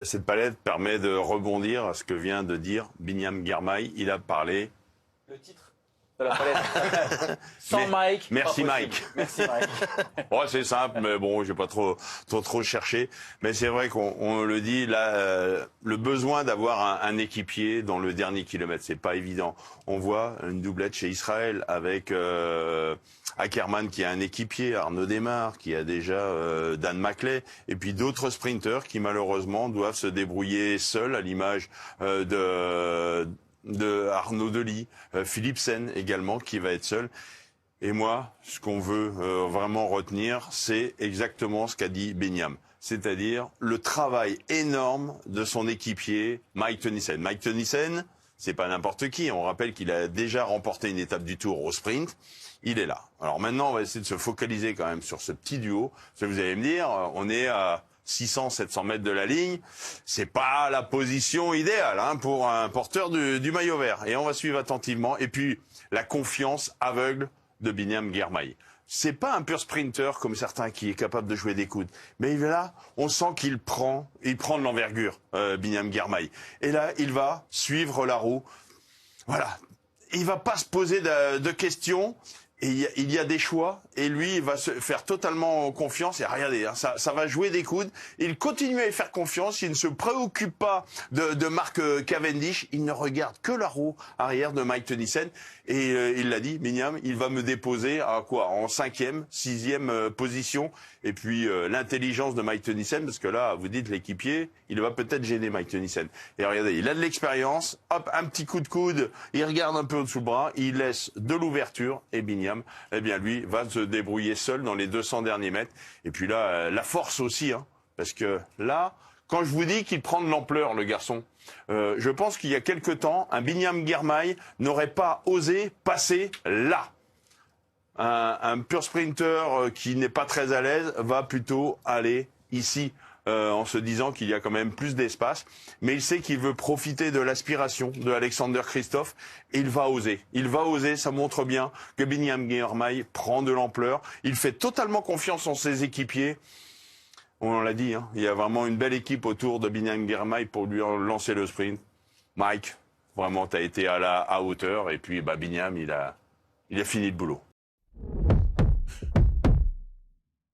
Cette palette permet de rebondir à ce que vient de dire Binyam Girmay. Il a parlé. Le titre de la palette. Sans Mike. Merci Mike. Merci Mike. Oh, c'est simple, mais bon, j'ai pas trop cherché. Mais c'est vrai qu'on le dit, là, le besoin d'avoir un équipier dans le dernier kilomètre, c'est pas évident. On voit une doublette chez Israël avec Ackermann qui a un équipier, Arnaud Démare qui a déjà Dan Maclay, et puis d'autres sprinteurs qui malheureusement doivent se débrouiller seuls, à l'image de Arnaud Delis, Philipsen également qui va être seul. Et moi, ce qu'on veut vraiment retenir, c'est exactement ce qu'a dit Binyam. C'est-à-dire le travail énorme de son équipier, Mike Teunissen. Mike Teunissen, c'est pas n'importe qui. On rappelle qu'il a déjà remporté une étape du Tour au sprint. Il est là. Alors maintenant, on va essayer de se focaliser quand même sur ce petit duo. Parce que vous allez me dire, on est à 600, 700 mètres de la ligne. C'est pas la position idéale pour un porteur du maillot vert. Et on va suivre attentivement. Et puis, la confiance aveugle de Binyam Girmay. C'est pas un pur sprinter comme certains qui est capable de jouer des coudes. Mais là, on sent qu'il prend de l'envergure, Binyam Girmay. Et là, il va suivre la roue. Voilà. Il va pas se poser de questions. Et il y a des choix, et lui, il va se faire totalement confiance. Et regardez, ça va jouer des coudes. Il continue à y faire confiance. Il ne se préoccupe pas de Mark Cavendish. Il ne regarde que la roue arrière de Mike Teunissen. Et il l'a dit, Binyam, il va me déposer à quoi? En 5e, 6e position. Et puis l'intelligence de Mike Teunissen, parce que là, vous dites l'équipier, il va peut-être gêner Mike Teunissen. Et regardez, il a de l'expérience. Hop, un petit coup de coude. Il regarde un peu au-dessous le bras. Il laisse de l'ouverture. Et Binyam, eh bien lui, va se débrouiller seul dans les 200 derniers mètres. Et puis là, la force aussi, parce que là, quand je vous dis qu'il prend de l'ampleur, le garçon, je pense qu'il y a quelque temps, un Binyam Girmay n'aurait pas osé passer là. Un pur sprinter qui n'est pas très à l'aise va plutôt aller ici, en se disant qu'il y a quand même plus d'espace. Mais il sait qu'il veut profiter de l'aspiration de Alexander Kristoff et il va oser. Il va oser, ça montre bien que Binyam Girmay prend de l'ampleur. Il fait totalement confiance en ses équipiers. On l'a dit, il y a vraiment une belle équipe autour de Binyam Girmay pour lui lancer le sprint. Mike, vraiment, tu as été à hauteur. Et puis Binyam, il a fini le boulot.